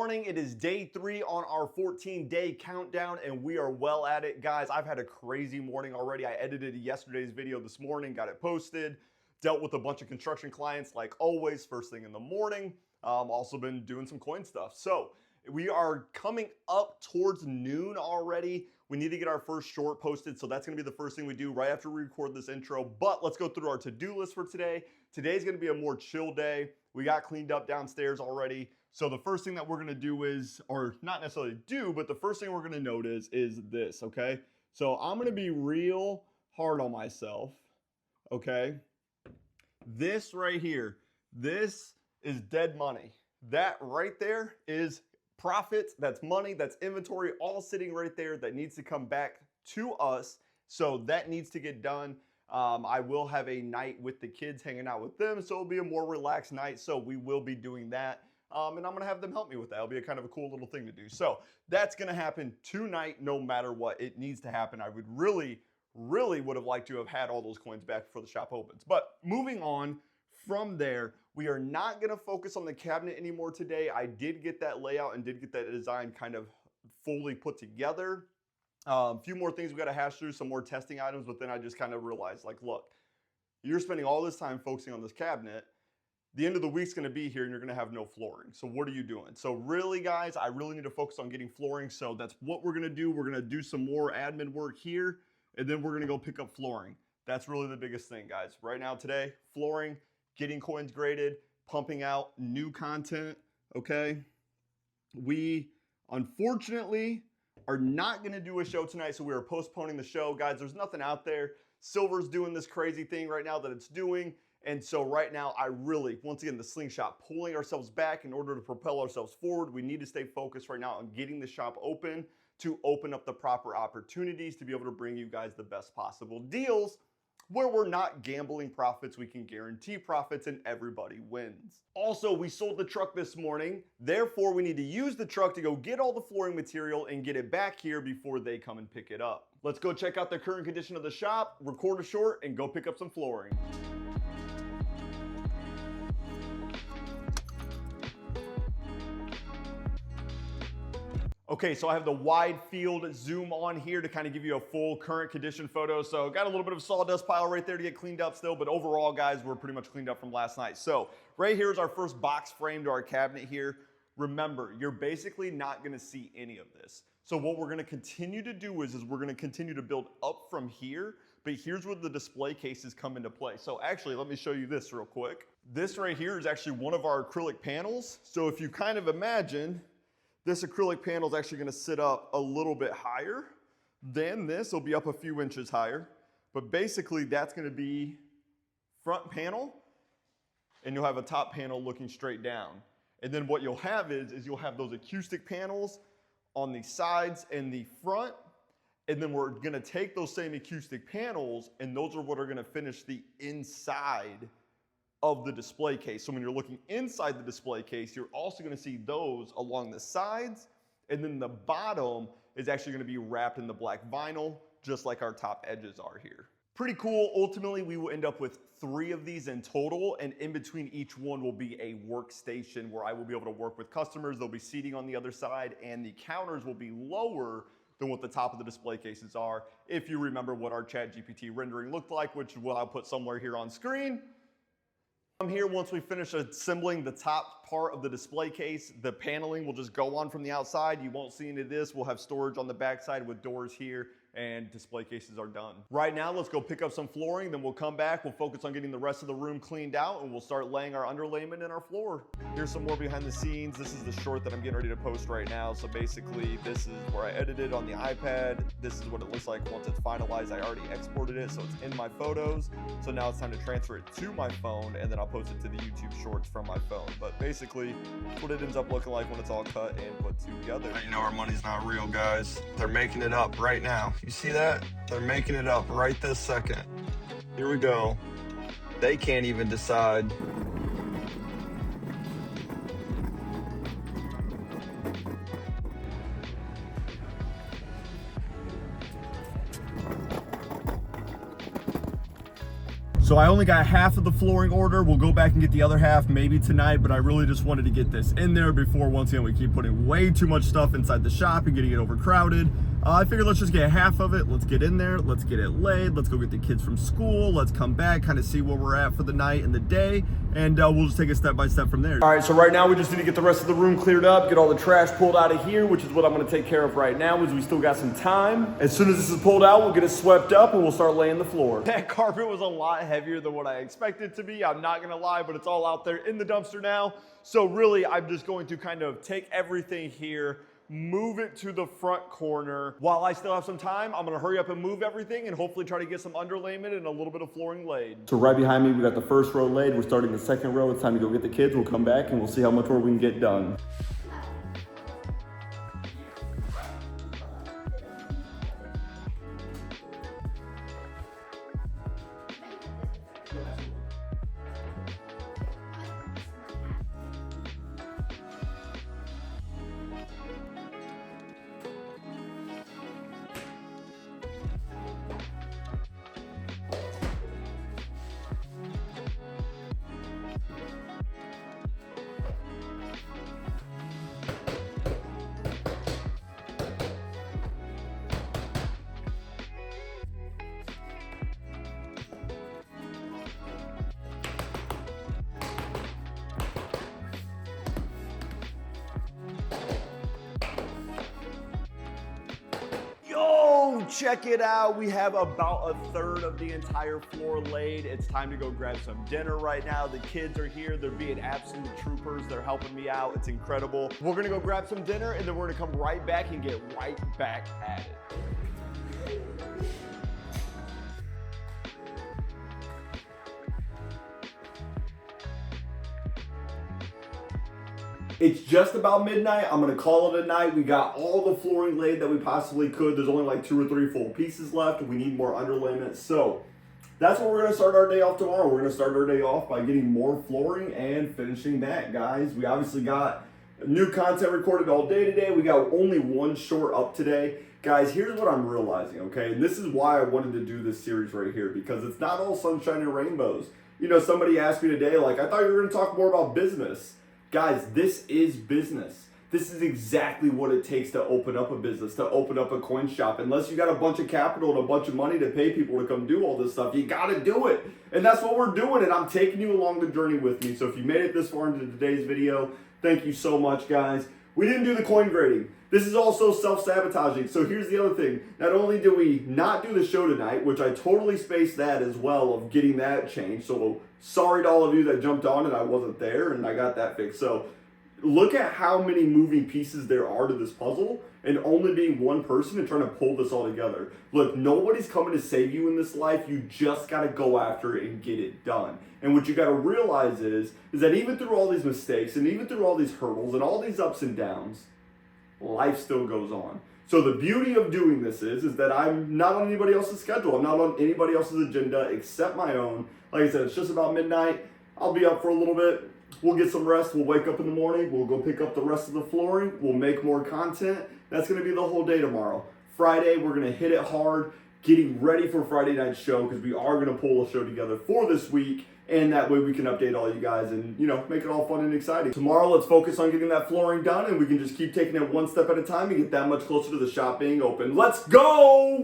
morning. It is day 3 on our 14-day countdown, and we are well at it. Guys, I've had a crazy morning already. I edited yesterday's video this morning, got it posted, dealt with a bunch of construction clients like always, first thing in the morning. Also been doing some coin stuff. So we are coming up towards noon already. We need to get our first short posted, so that's gonna be the first thing we do right after we record this intro. But let's go through our to-do list for today. Today's gonna be a more chill day. We got cleaned up downstairs already. So the first thing that we're gonna do is, or not necessarily do, but the first thing we're gonna notice is this, okay? So I'm gonna be real hard on myself, okay? This right here, this is dead money. That right there is profits, that's money, that's inventory, all sitting right there that needs to come back to us. So that needs to get done. I will have a night with the kids hanging out with them, so it'll be a more relaxed night. So we will be doing that. And I'm gonna have them help me with that. It'll be a kind of a cool little thing to do. So that's gonna happen tonight, no matter what. It needs to happen. I would really would have liked to have had all those coins back before the shop opens. But moving on from there, we are not gonna focus on the cabinet anymore today. I did get that layout and did get that design kind of fully put together. A few more things we got to hash through, some more testing items, but then I just kind of realized, like, look, you're spending all this time focusing on this cabinet. The end of the week's going to be here and you're going to have no flooring. So what are you doing? So really, guys, I really need to focus on getting flooring. So that's what we're going to do. We're going to do some more admin work here, and then we're going to go pick up flooring. That's really the biggest thing, guys. Right now, today, flooring, getting coins graded, pumping out new content, okay? We, unfortunately, are not going to do a show tonight, so we are postponing the show. Guys, there's nothing out there. Silver's doing this crazy thing right now that it's doing, and so right now I really, once again, the slingshot, pulling ourselves back in order to propel ourselves forward. We need to stay focused right now on getting the shop open to open up the proper opportunities to be able to bring you guys the best possible deals where we're not gambling profits. We can guarantee profits and everybody wins. Also, we sold the truck this morning. Therefore, we need to use the truck to go get all the flooring material and get it back here before they come and pick it up. Let's go check out the current condition of the shop, record a short, and go pick up some flooring. Okay, so I have the wide field zoom on here to kind of give you a full current condition photo. So got a little bit of sawdust pile right there to get cleaned up still, but overall, guys, we're pretty much cleaned up from last night. So right here is our first box frame to our cabinet here. Remember, you're basically not gonna see any of this. So what we're gonna continue to do is we're gonna continue to build up from here, but here's where the display cases come into play. So actually, let me show you this real quick. This right here is actually one of our acrylic panels. So if you kind of imagine, this acrylic panel is actually going to sit up a little bit higher than this. It'll be up a few inches higher. But basically, that's going to be front panel, and you'll have a top panel looking straight down. And then what you'll have is you'll have those acoustic panels on the sides and the front. And then we're going to take those same acoustic panels, and those are what are going to finish the inside of the display case. So when you're looking inside the display case, you're also gonna see those along the sides, and then the bottom is actually gonna be wrapped in the black vinyl, just like our top edges are here. Pretty cool. Ultimately, we will end up with 3 of these in total, and in between each one will be a workstation where I will be able to work with customers. There'll be seating on the other side, and the counters will be lower than what the top of the display cases are. If you remember what our ChatGPT rendering looked like, which I'll put somewhere here on screen. Here, once we finish assembling the top part of the display case, the paneling will just go on from the outside. You won't see any of this. We'll have storage on the backside with doors here, and display cases are done. Right now, let's go pick up some flooring, then we'll come back, we'll focus on getting the rest of the room cleaned out, and we'll start laying our underlayment in our floor. Here's some more behind the scenes. This is the short that I'm getting ready to post right now. So basically, this is where I edited on the iPad. This is what it looks like once it's finalized. I already exported it, so it's in my photos. So now it's time to transfer it to my phone, and then I'll post it to the YouTube shorts from my phone. But basically, that's what it ends up looking like when it's all cut and put together. You know our money's not real, guys. They're making it up right now. You see that? They're making it up right this second. Here we go. They can't even decide. So So I only got half of the flooring order. We'll go back and get the other half maybe tonight, but I really just wanted to get this in there before, once again, we keep putting way too much stuff inside the shop and getting it overcrowded. I figured let's just get half of it. Let's get in there. Let's get it laid. Let's go get the kids from school. Let's come back, kind of see where we're at for the night and the day, and we'll just take it step by step from there. All right, so right now we just need to get the rest of the room cleared up, get all the trash pulled out of here, which is what I'm gonna take care of right now, as we still got some time. As soon as this is pulled out, we'll get it swept up and we'll start laying the floor. That carpet was a lot heavier than what I expected it to be. I'm not gonna lie, but it's all out there in the dumpster now. So really, I'm just going to kind of take everything here, move it to the front corner. While I still have some time, I'm gonna hurry up and move everything and hopefully try to get some underlayment and a little bit of flooring laid. So right behind me, we got the first row laid. We're starting the second row. It's time to go get the kids. We'll come back and we'll see how much more we can get done. Check it out. We have about a third of the entire floor laid. It's time to go grab some dinner right now. The kids are here. They're being absolute troopers. They're helping me out. It's incredible. We're gonna go grab some dinner and then we're gonna come right back and get right back at it. It's just about midnight. I'm gonna call it a night. We got all the flooring laid that we possibly could. There's only like 2 or 3 full pieces left. We need more underlayment. So that's what we're gonna start our day off tomorrow. We're gonna start our day off by getting more flooring and finishing that, guys. We obviously got new content recorded all day today. We got only one short up today. Guys, here's what I'm realizing, okay? And this is why I wanted to do this series right here, because it's not all sunshine and rainbows. You know, somebody asked me today, like, I thought you were gonna talk more about business. Guys, this is business. This is exactly what it takes to open up a business, to open up a coin shop. Unless you got a bunch of capital and a bunch of money to pay people to come do all this stuff, you gotta do it. And that's what we're doing, and I'm taking you along the journey with me. So if you made it this far into today's video, thank you so much, guys. We didn't do the coin grading. This is also self-sabotaging. So here's the other thing. Not only do we not do the show tonight, which I totally spaced that as well of getting that changed. So sorry to all of you that jumped on and I wasn't there and I got that fixed. So look at how many moving pieces there are to this puzzle and only being one person and trying to pull this all together. Look, nobody's coming to save you in this life. You just got to go after it and get it done. And what you got to realize is that even through all these mistakes and even through all these hurdles and all these ups and downs, life still goes on. So the beauty of doing this is that I'm not on anybody else's schedule. I'm not on anybody else's agenda except my own. Like I said, it's just about midnight. I'll be up for a little bit. We'll get some rest. We'll wake up in the morning. We'll go pick up the rest of the flooring. We'll make more content. That's going to be the whole day tomorrow. Friday, we're going to hit it hard, getting ready for Friday night's show because we are going to pull a show together for this week. And that way we can update all you guys and, you know, make it all fun and exciting. Tomorrow, let's focus on getting that flooring done and we can just keep taking it one step at a time and get that much closer to the shop being open. Let's go!